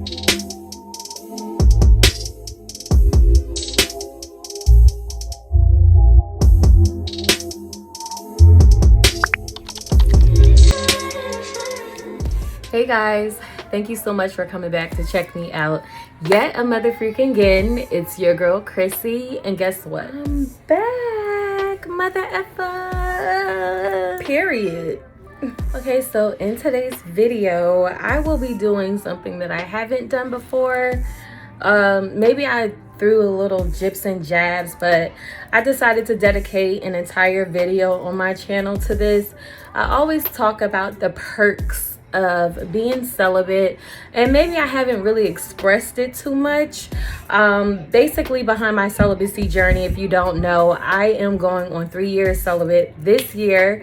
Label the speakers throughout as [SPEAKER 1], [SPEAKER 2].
[SPEAKER 1] Hey guys, thank you so much for coming back to check me out yet a mother freaking again. It's your girl Chrissy, and guess what? I'm back, mother effer. Period. Okay, so in today's video, I will be doing something that I haven't done before. Maybe I threw a little jibs and jabs, but I decided to dedicate an entire video on my channel to this. I always talk about the perks of being celibate, and maybe I haven't really expressed it too much. Basically, behind my celibacy journey, if you don't know, I am going on 3 years celibate this year.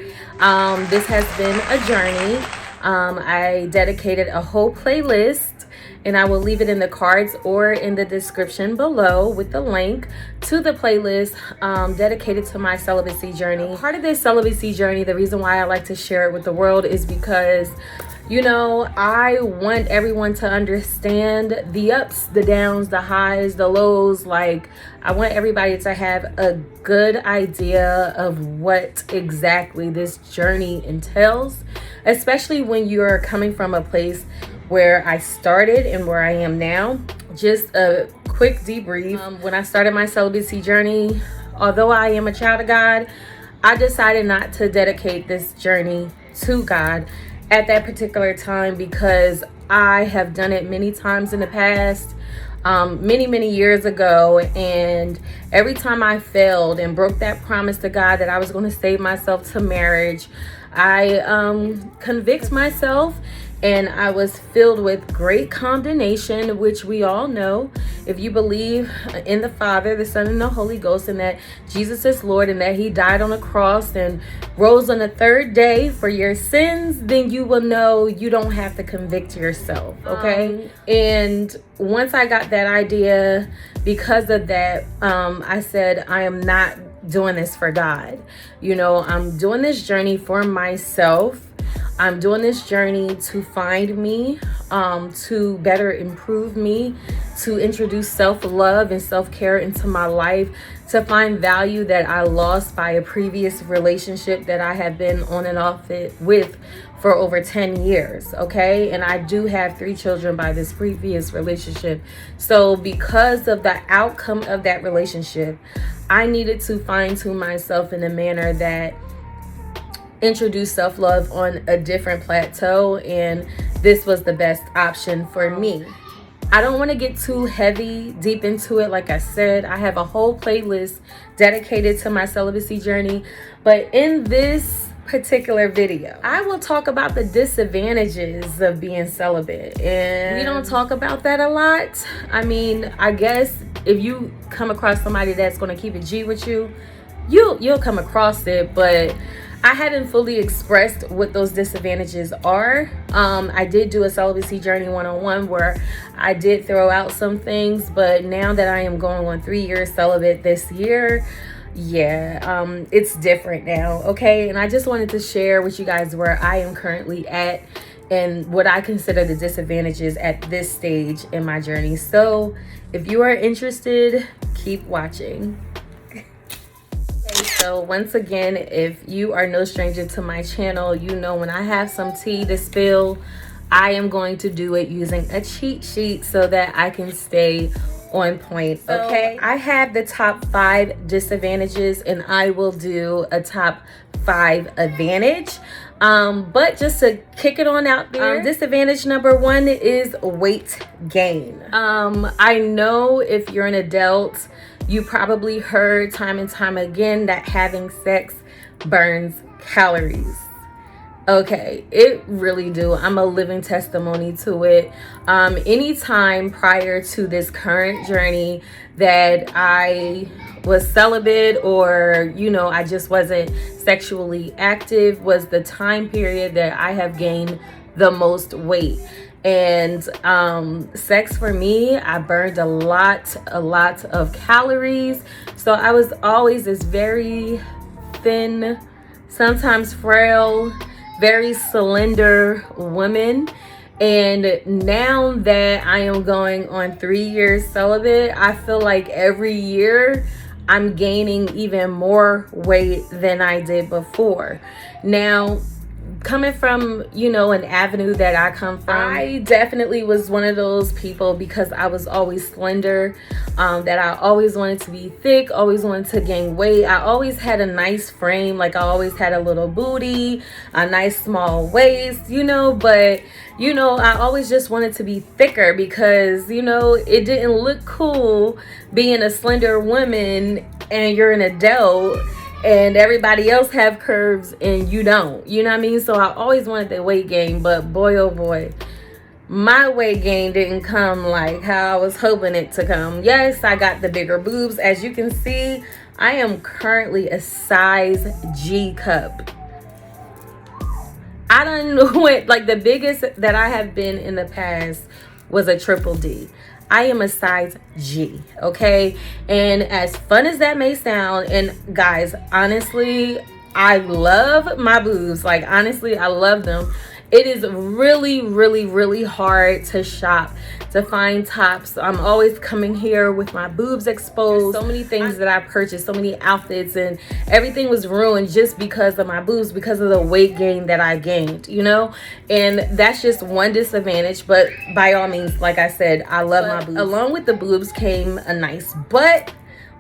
[SPEAKER 1] This has been a journey. I dedicated a whole playlist, and I will leave it in the cards or in the description below with the link to the playlist dedicated to my celibacy journey. Part of this celibacy journey, the reason why I like to share it with the world is because, you know, I want everyone to understand the ups, the downs, the highs, the lows. Like, I want everybody to have a good idea of what exactly this journey entails, especially when you're coming from a place where I started and where I am now. Just a quick debrief. When I started my celibacy journey, although I am a child of God, I decided not to dedicate this journey to God at that particular time because I have done it many times in the past, many years ago, and every time I failed and broke that promise to God that I was going to save myself to marriage, I convict myself, and I was filled with great condemnation, which we all know. If you believe in the Father, the Son, and the Holy Ghost, and that Jesus is Lord, and that he died on the cross and rose on the third day for your sins, then you will know you don't have to convict yourself, okay? And once I got that idea, because of that, I said, I am not doing this for God. You know, I'm doing this journey for myself. I'm doing this journey to find me, to better improve me, to introduce self-love and self-care into my life, to find value that I lost by a previous relationship that I have been on and off it with for over 10 years, okay? And I do have 3 children by this previous relationship. So because of the outcome of that relationship, I needed to fine-tune myself in a manner that introduce self-love on a different plateau, and this was the best option for me. I don't want to get too deep into it. Like I said, I have a whole playlist dedicated to my celibacy journey, but in this particular video, I will talk about the disadvantages of being celibate, and we don't talk about that a lot. I mean, I guess if you come across somebody that's going to keep it G with you, you'll come across it, but I hadn't fully expressed what those disadvantages are. I did do a celibacy journey 101 where I did throw out some things, but now that I am going on 3 years celibate this year, yeah, it's different now, okay? And I just wanted to share with you guys where I am currently at and what I consider the disadvantages at this stage in my journey. So if you are interested, keep watching. So once again, if you are no stranger to my channel, you know when I have some tea to spill, I am going to do it using a cheat sheet so that I can stay on point, okay? So I have the top 5 disadvantages, and I will do a top 5 advantage. But just to kick it on out there, disadvantage number 1 is weight gain. I know if you're an adult, you probably heard time and time again that having sex burns calories. Okay, it really do. I'm a living testimony to it. Anytime prior to this current journey that I was celibate, or, you know, I just wasn't sexually active, was the time period that I have gained the most weight. And sex for me, I burned a lot of calories. So I was always this very thin, sometimes frail, very slender woman. And now that I am going on 3 years celibate, I feel like every year I'm gaining even more weight than I did before. Now, coming from, you know, an avenue that I come from, I definitely was one of those people, because I was always slender, that I always wanted to be thick, always wanted to gain weight. I always had a nice frame, like I always had a little booty, a nice small waist, you know, but you know, I always just wanted to be thicker, because you know, it didn't look cool being a slender woman and you're an adult and everybody else have curves and you don't, you know what I mean? So I always wanted the weight gain, but boy oh boy, my weight gain didn't come like how I was hoping it to come. Yes, I got the bigger boobs. As you can see, I am currently a size G cup. I done went, like, the biggest that I have been in the past was a triple D. I am a size G, okay? And as fun as that may sound, and guys, honestly, I love my boobs. Like, honestly, I love them. It is really, really, really hard to shop, to find tops. I'm always coming here with my boobs exposed. There's so many things that I purchased, so many outfits, and everything was ruined just because of my boobs, because of the weight gain that I gained, you know? And that's just one disadvantage, but by all means, like I said, I love my boobs. Along with the boobs came a nice butt,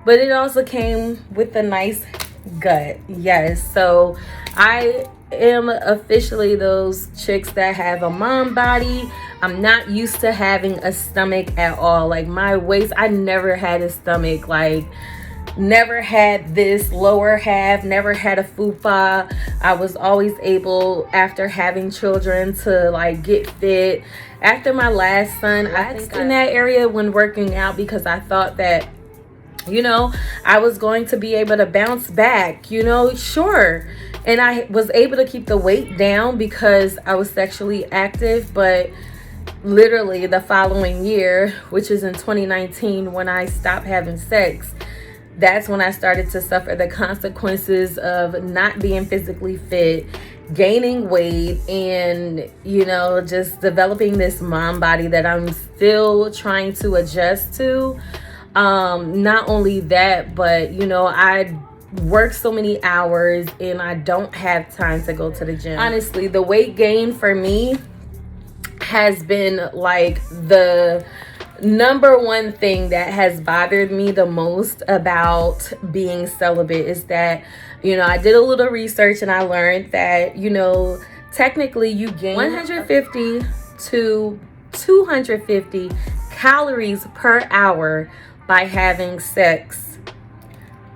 [SPEAKER 1] but it also came with a nice gut. Yes, so I am officially those chicks that have a mom body. I'm not used to having a stomach at all. Like, my waist, I never had a stomach. Like, never had this lower half, never had a fupa. I was always able, after having children, to like get fit. After my last son, I was in that area when working out, because I thought that, you know, I was going to be able to bounce back, you know, sure. And I was able to keep the weight down because I was sexually active. But literally the following year, which is in 2019, when I stopped having sex, that's when I started to suffer the consequences of not being physically fit, gaining weight, and, you know, just developing this mom body that I'm still trying to adjust to. Not only that, but, you know, I work so many hours and I don't have time to go to the gym. Honestly, the weight gain for me has been like the number one thing that has bothered me the most about being celibate, is that, you know, I did a little research and I learned that, you know, technically you gain 150 to 250 calories per hour by having sex.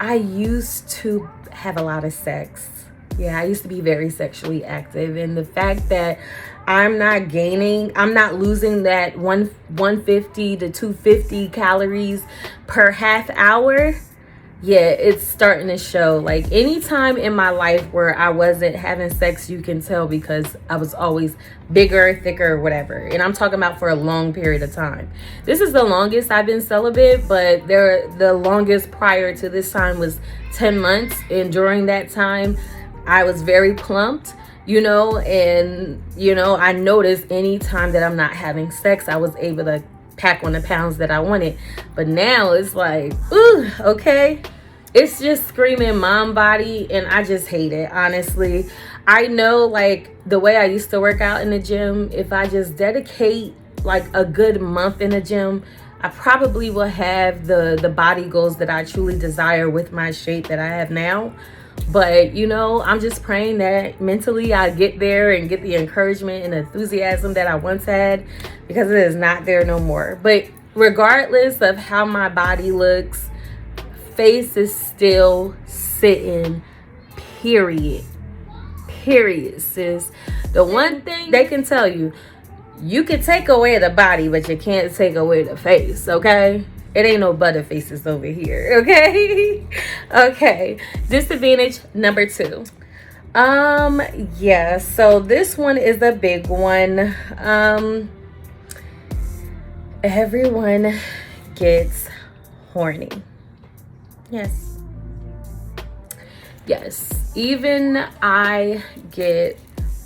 [SPEAKER 1] I used to have a lot of sex. Yeah, I used to be very sexually active, and the fact that I'm not gaining, I'm not losing that 150 to 250 calories per half hour, yeah, it's starting to show. Like, anytime in my life where I wasn't having sex, you can tell, because I was always bigger, thicker, whatever. And I'm talking about for a long period of time. This is the longest I've been celibate, but the longest prior to this time was 10 months. And during that time, I was very plumped, you know, and, you know, I noticed any time that I'm not having sex, I was able to pack on the pounds that I wanted. But now it's like, ooh, okay, it's just screaming mom body, and I just hate it, honestly. I know, like, the way I used to work out in the gym, if I just dedicate like a good month in the gym, I probably will have the body goals that I truly desire with my shape that I have now. But, you know, I'm just praying that mentally I get there and get the encouragement and enthusiasm that I once had, because it is not there no more. But regardless of how my body looks, face is still sitting, period, sis. The one thing they can tell you, you can take away the body, but you can't take away the face, okay? It ain't no butter faces over here, okay? Okay, disadvantage number 2. Yeah, so this one is a big one. Everyone gets horny. Yes, even I get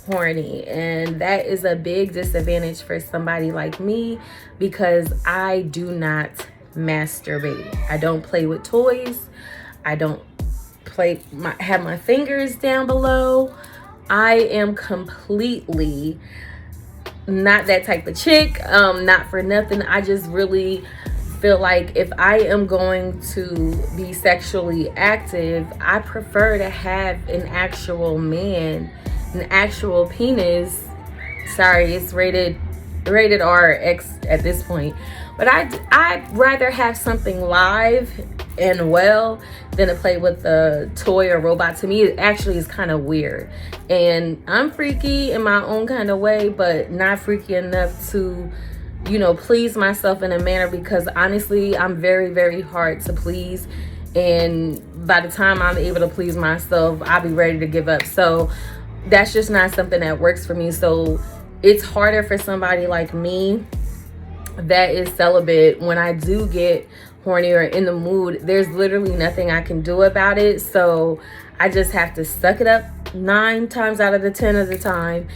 [SPEAKER 1] horny, and that is a big disadvantage for somebody like me because I do not masturbate. I don't play with toys. I don't have my fingers down below. I am completely not that type of chick. Not for nothing. I just really feel like if I am going to be sexually active, I prefer to have an actual man, an actual penis. Sorry, it's rated R X at this point. But I'd rather have something live and well than to play with a toy or robot. To me, it actually is kind of weird. And I'm freaky in my own kind of way, but not freaky enough to, you know, please myself in a manner, because honestly, I'm very, very hard to please. And by the time I'm able to please myself, I'll be ready to give up. So that's just not something that works for me. So it's harder for somebody like me that is celibate. When I do get horny or in the mood, there's literally nothing I can do about it. So I just have to suck it up 9 times out of the 10 of the time.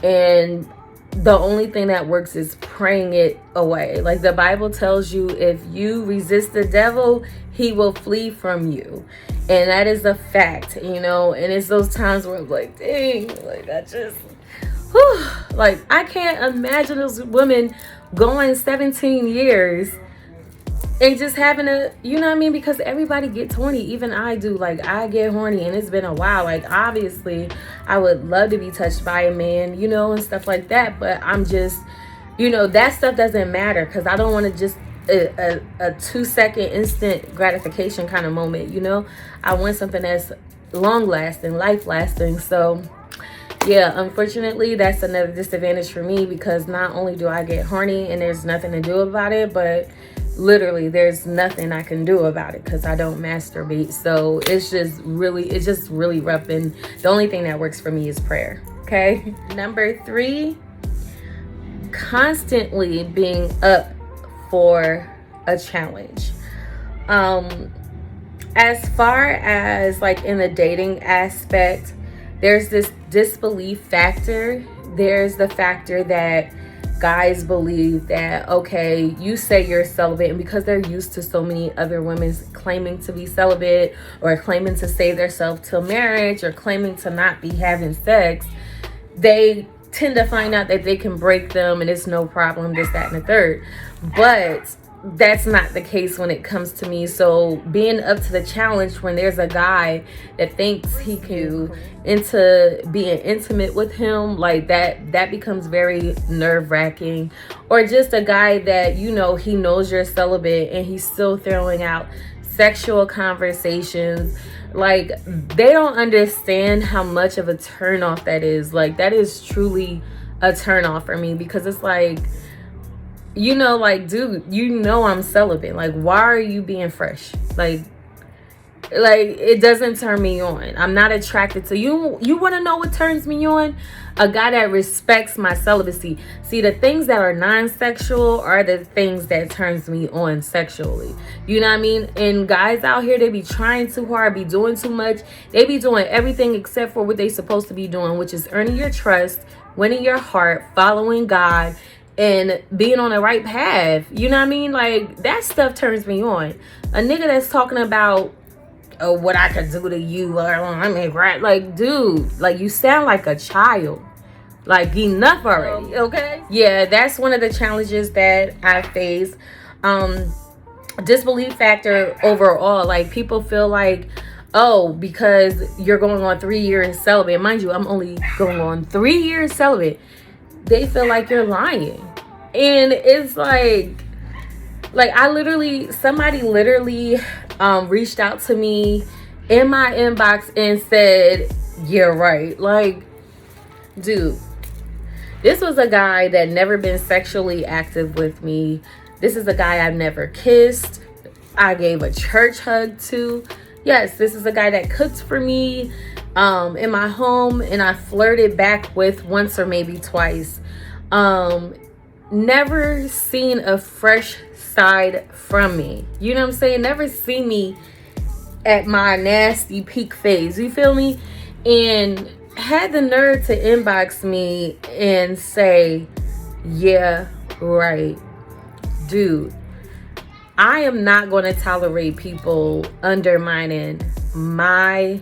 [SPEAKER 1] And the only thing that works is praying it away. Like the Bible tells you, if you resist the devil, he will flee from you. And that is a fact, you know. And it's those times where I'm like, dang, like I just, whew, like I can't imagine those women going 17 years and just having a, you know what I mean? Because everybody gets horny. Even I do. Like, I get horny, and it's been a while. Like, obviously, I would love to be touched by a man, you know, and stuff like that. But I'm just, you know, that stuff doesn't matter, because I don't want to just a 2-second instant gratification kind of moment, you know? I want something that's long-lasting, life-lasting. So yeah, unfortunately, that's another disadvantage for me, because not only do I get horny and there's nothing to do about it, but literally there's nothing I can do about it because I don't masturbate. So it's just really rough, and the only thing that works for me is prayer. Okay. Number 3, constantly being up for a challenge. As far as like in the dating aspect, there's this disbelief factor. There's the factor that guys believe that, okay, you say you're celibate, and because they're used to so many other women claiming to be celibate or claiming to save themselves till marriage or claiming to not be having sex, they tend to find out that they can break them and it's no problem, this, that, and the third. But that's not the case when it comes to me. So being up to the challenge when there's a guy that thinks he can into being intimate with him, like that becomes very nerve-wracking. Or just a guy that, you know, he knows you're celibate and he's still throwing out sexual conversations. Like, they don't understand how much of a turnoff that is. Like, that is truly a turnoff for me, because it's like, you know, like, dude, you know I'm celibate. Like, why are you being fresh? Like it doesn't turn me on. I'm not attracted to you. You want to know what turns me on? A guy that respects my celibacy. See, the things that are non-sexual are the things that turns me on sexually. You know what I mean? And guys out here, they be trying too hard, be doing too much. They be doing everything except for what they supposed to be doing, which is earning your trust, winning your heart, following God, and being on the right path. You know what I mean? Like, that stuff turns me on. A nigga that's talking about, oh, what I could do to you, or I mean, right? Like, dude, like, you sound like a child. Like, enough already, okay? Yeah, that's one of the challenges that I face. Disbelief factor overall. Like, people feel like, oh, because you're going on 3 years celibate. Mind you, I'm only going on 3 years celibate. They feel like you're lying. And it's like somebody literally reached out to me in my inbox and said, you're right. Like, dude, this was a guy that never been sexually active with me. This is a guy I've never kissed. I gave a church hug to. Yes, this is a guy that cooked for me in my home, and I flirted back with once or maybe twice. Never seen a fresh side from me. You know what I'm saying? Never seen me at my nasty peak phase. You feel me? And had the nerve to inbox me and say, yeah, right, dude, I am not going to tolerate people undermining my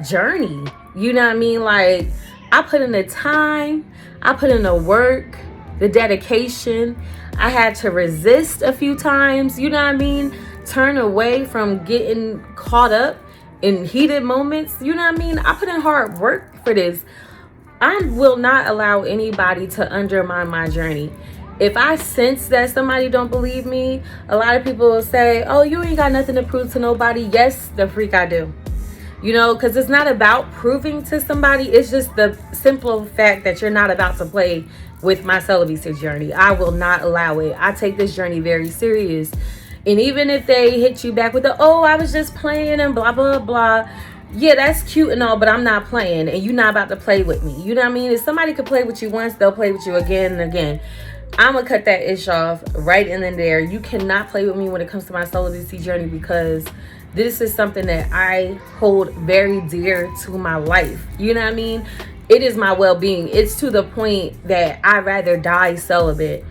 [SPEAKER 1] journey. You know what I mean? Like, I put in the time, I put in the work, the dedication. I had to resist a few times, you know what I mean? Turn away from getting caught up in heated moments, you know what I mean? I put in hard work for this. I will not allow anybody to undermine my journey. If I sense that somebody don't believe me, a lot of people will say, oh, you ain't got nothing to prove to nobody. Yes, the freak I do. You know, because it's not about proving to somebody. It's just the simple fact that you're not about to play with my celibacy journey. I will not allow it. I take this journey very serious. And even if they hit you back with the, oh, I was just playing and blah, blah, blah. Yeah, that's cute and all, but I'm not playing. And you're not about to play with me. You know what I mean? If somebody could play with you once, they'll play with you again and again. I'm going to cut that ish off right in and there. You cannot play with me when it comes to my celibacy journey, because this is something that I hold very dear to my life. You know what I mean? It is my well-being. It's to the point that I'd rather die celibate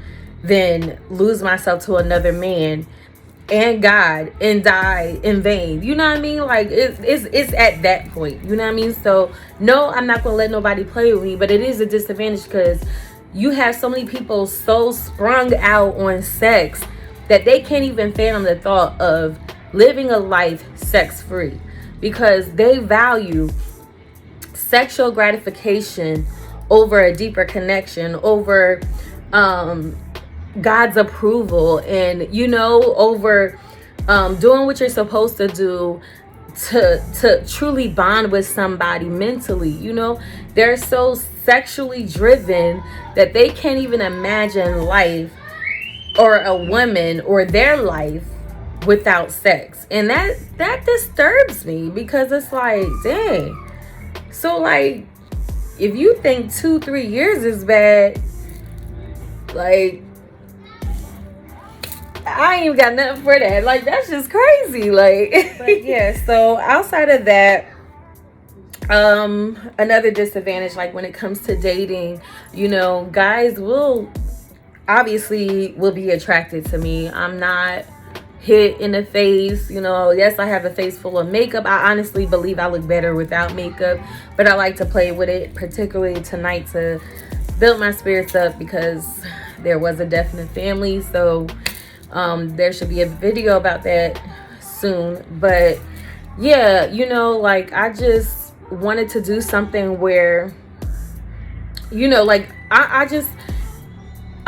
[SPEAKER 1] than lose myself to another man and God and die in vain. You know what I mean? Like, it's at that point. You know what I mean? So, no, I'm not going to let nobody play with me, but it is a disadvantage because you have so many people so sprung out on sex that they can't even fathom the thought of living a life sex-free, because they value sexual gratification over a deeper connection, over God's approval, and, you know, over doing what you're supposed to do to truly bond with somebody mentally. You know, they're so sexually driven that they can't even imagine life or a woman or their life without sex. And that disturbs me, because it's like, dang. So, like, if you think 2-3 years is bad, like, I ain't even got nothing for that. Like, that's just crazy. Like, but yeah, so outside of that, another disadvantage, like when it comes to dating, you know, guys will be attracted to me. I'm not hit in the face, you know. Yes, I have a face full of makeup. I honestly believe I look better without makeup, but I like to play with it, particularly tonight, to build my spirits up, because there was a death in the family. So there should be a video about that soon. But yeah, you know, like, I just wanted to do something where, you know, like,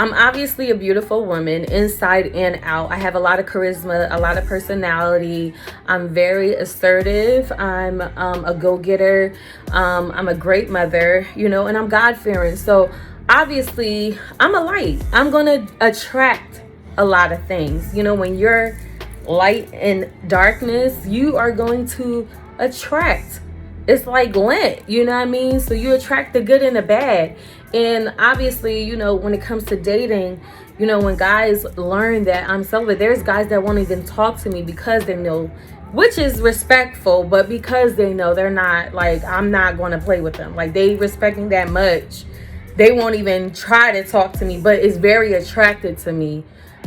[SPEAKER 1] I'm obviously a beautiful woman inside and out. I have a lot of charisma, a lot of personality. I'm very assertive. I'm a go-getter. I'm a great mother, you know, and I'm God-fearing. So obviously I'm a light. I'm going to attract a lot of things. You know, when you're light and darkness, you are going to attract. It's like lent, you know what I mean? So you attract the good and the bad. And obviously, you know, when it comes to dating, you know, when guys learn that I'm celibate, there's guys that won't even talk to me because they know, which is respectful, but because they know they're not, like, I'm not going to play with them. Like, they respect me that much, they won't even try to talk to me, but it's very attracted to me.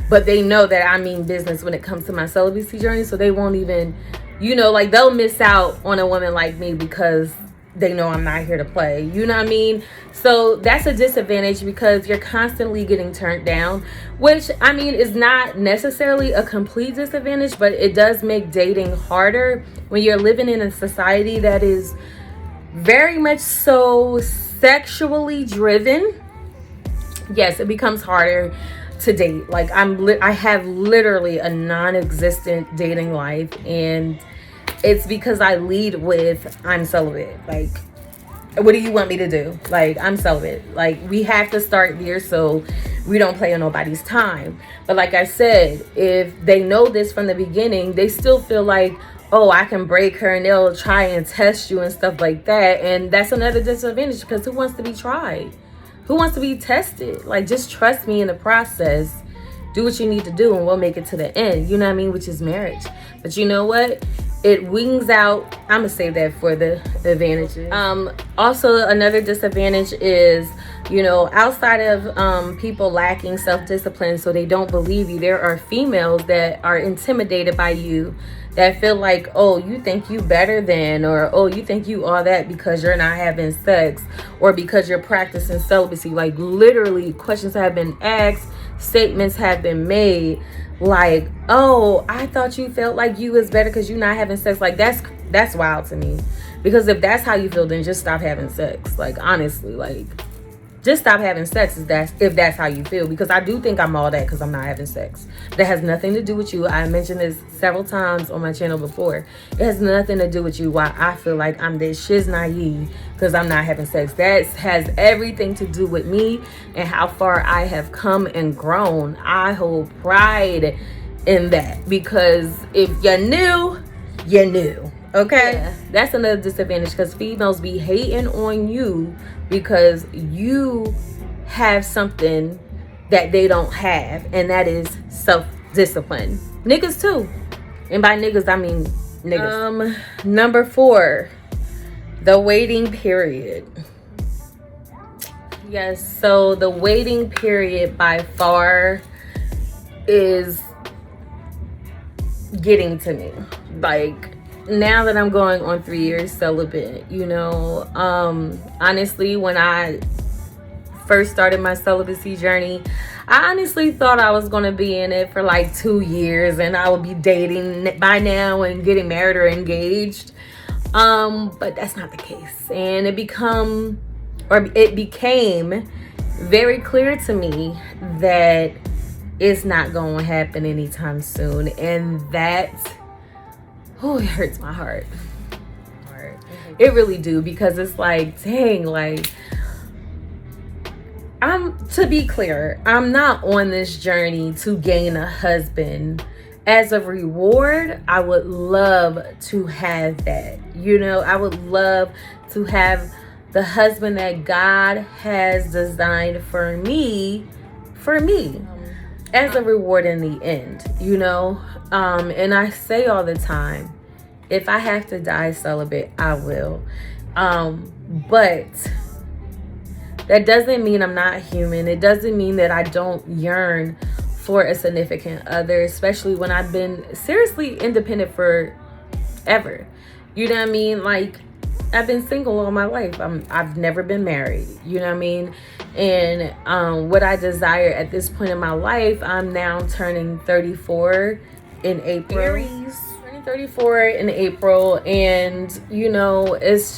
[SPEAKER 1] But they know that I mean business when it comes to my celibacy journey, so they won't even, you know, like, they'll miss out on a woman like me because they know I'm not here to play. You know what I mean? So that's a disadvantage, because you're constantly getting turned down, which, I mean, is not necessarily a complete disadvantage, but it does make dating harder when you're living in a society that is very much so sexually driven. Yes, it becomes harder to date. Like, I have literally a non-existent dating life, and it's because I lead with I'm celibate. Like, what do you want me to do? Like, I'm celibate. Like, we have to start there so we don't play on nobody's time. But like I said, if they know this from the beginning, they still feel like, oh, I can break her, and they'll try and test you and stuff like that. And that's another disadvantage, because who wants to be tried? Who wants to be tested? Like, just trust me in the process. Do what you need to do, and we'll make it to the end. You know what I mean? Which is marriage. But you know what? it wings out. I'm gonna say that for the advantages. Also, another disadvantage is, you know, outside of people lacking self-discipline, so they don't believe you, there are females that are intimidated by you, that feel like, oh, you think you better than, or oh, you think you all that because you're not having sex, or because you're practicing celibacy. Like, literally, questions have been asked, statements have been made, like, oh, I thought you felt like you was better because you're not having sex. Like, that's wild to me. Because if that's how you feel, then just stop having sex. Like, honestly, like, just stop having sex if that's how you feel. Because I do think I'm all that because I'm not having sex. That has nothing to do with you. I mentioned this several times on my channel before. It has nothing to do with you, why I feel like I'm this shiz naive because I'm not having sex. That has everything to do with me and how far I have come and grown. I hold pride in that, because if you knew, you knew. Okay? Yeah. That's another disadvantage, because females be hating on you because you have something that they don't have, and that is self-discipline. Niggas too. And by niggas, I mean niggas. Number 4, the waiting period. Yes, so the waiting period by far is getting to me. Like, now that I'm going on 3 years celibate, you know, honestly, when I first started my celibacy journey, I honestly thought I was going to be in it for like 2 years and I would be dating by now and getting married or engaged. But that's not the case. And it became very clear to me that it's not going to happen anytime soon. And that, oh, it hurts my heart. It really do, because it's like, dang, like, to be clear, I'm not on this journey to gain a husband. As a reward, I would love to have that. You know, I would love to have the husband that God has designed for me, as a reward in the end, you know. And I say all the time, if I have to die celibate, I will. But that doesn't mean I'm not human. It doesn't mean that I don't yearn for a significant other, especially when I've been seriously independent forever. You know what I mean? Like, I've been single all my life. I've never been married. You know what I mean? And what I desire at this point in my life, I'm now turning 34 in April. Aries. Turning 34 in April. And, you know, it's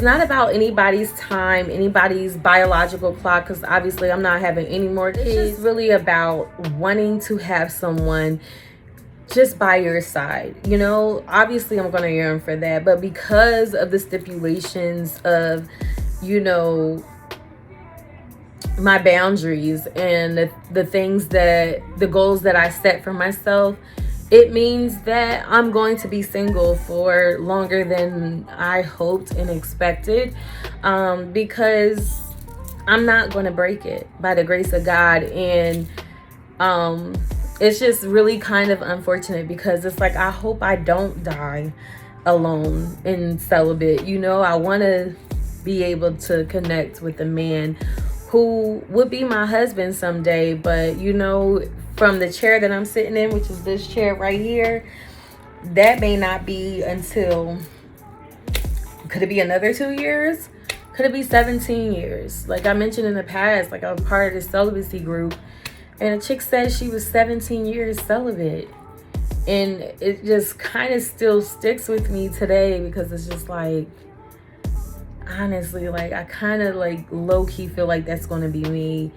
[SPEAKER 1] not about anybody's time, anybody's biological clock, because obviously I'm not having any more kids. It's just really about wanting to have someone just by your side. You know, obviously I'm going to yearn for that, but because of the stipulations of, you know, my boundaries and the things that, the goals that I set for myself, it means that I'm going to be single for longer than I hoped and expected, because I'm not going to break it by the grace of God. And it's just really kind of unfortunate, because it's like, I hope I don't die alone and celibate. You know, I want to be able to connect with a man who would be my husband someday. But, you know, from the chair that I'm sitting in, which is this chair right here, that may not be until, could it be another 2 years? Could it be 17 years? Like I mentioned in the past, like I was part of the celibacy group, and a chick said she was 17 years celibate. And it just kind of still sticks with me today, because it's just like, honestly, like I kind of like low-key feel like that's going to be me.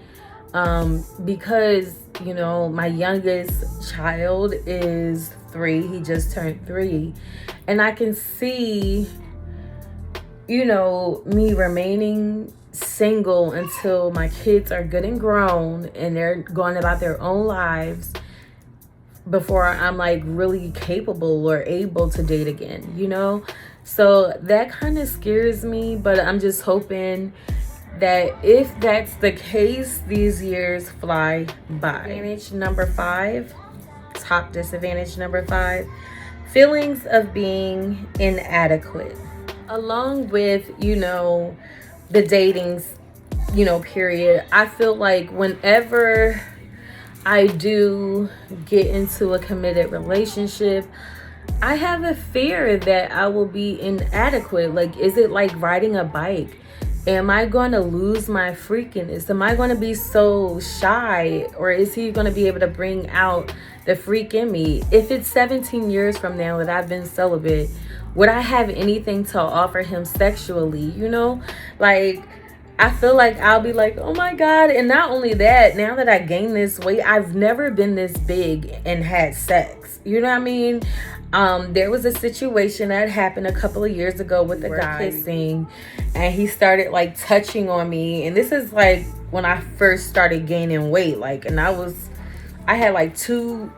[SPEAKER 1] Because, you know, my youngest child is 3. He just turned 3. And I can see, you know, me remaining single until my kids are good and grown and they're going about their own lives, before I'm like really capable or able to date again, you know? So that kind of scares me, but I'm just hoping that if that's the case, these years fly by. Advantage number 5, top disadvantage number 5, feelings of being inadequate, along with, the datings, period. I feel like whenever I do get into a committed relationship, I have a fear that I will be inadequate. Like, is it like riding a bike? Am I going to lose my freakiness? Am I going to be so shy? Or is he going to be able to bring out the freak in me? If it's 17 years from now that I've been celibate, would I have anything to offer him sexually? Like, I feel like I'll be like, oh my God. And not only that, now that I gained this weight, I've never been this big and had sex. You know what I mean? There was a situation that happened a couple of years ago with a guy kissing, and he started like touching on me. And this is like when I first started gaining weight. Like, and I had like I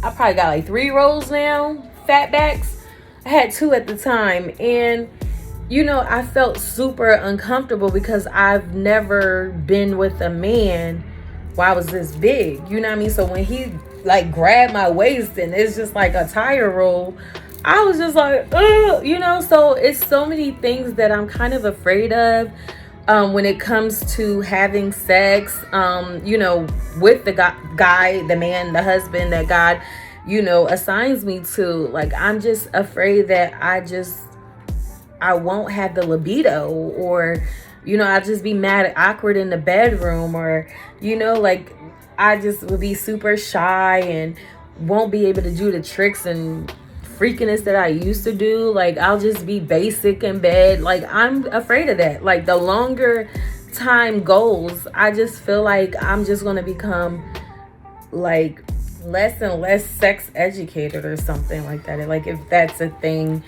[SPEAKER 1] probably got like 3 rolls now, fat backs. I had 2 at the time. And I felt super uncomfortable because I've never been with a man while I was this big. You know what I mean? So when he like grabbed my waist and it's just like a tire roll, I was just like, ugh, so it's so many things that I'm kind of afraid of when it comes to having sex, with the guy, the man, the husband that God, assigns me to. Like, I'm just afraid that I won't have the libido, or, I'll just be mad, awkward in the bedroom, or, like I just will be super shy and won't be able to do the tricks and freakiness that I used to do. Like, I'll just be basic in bed. Like, I'm afraid of that. Like, the longer time goes, I just feel like I'm just going to become like less and less sex educated or something like that. Like, if that's a thing.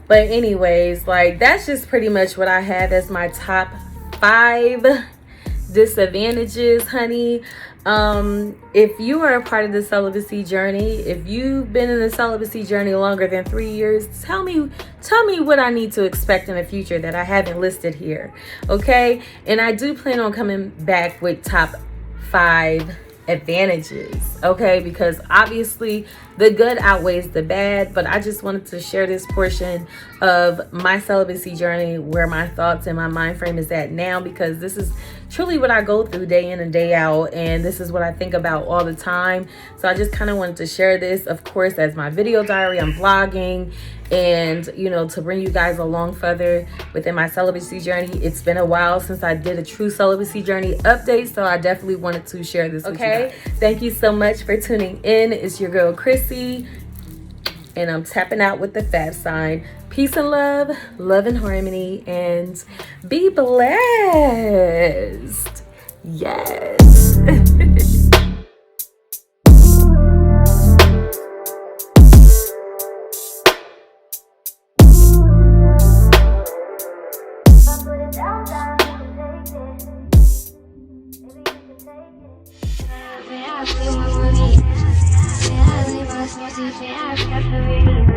[SPEAKER 1] But anyways, like, that's just pretty much what I have as my top 5 disadvantages, honey. If you are a part of the celibacy journey, if you've been in the celibacy journey longer than 3 years, tell me what I need to expect in the future that I haven't listed here. Okay. And I do plan on coming back with top 5 advantages, okay, because obviously the good outweighs the bad. But I just wanted to share this portion of my celibacy journey, where my thoughts and my mind frame is at now, because this is truly what I go through day in and day out, and this is what I think about all the time. So I just kind of wanted to share this, of course, as my video diary. I'm vlogging, and to bring you guys along further within my celibacy journey. It's been a while since I did a true celibacy journey update, so I definitely wanted to share this with you guys. Thank you so much for tuning in. It's your girl Chrissy, and I'm tapping out with the fab sign. Peace and love and harmony, and be blessed. Yes.
[SPEAKER 2] I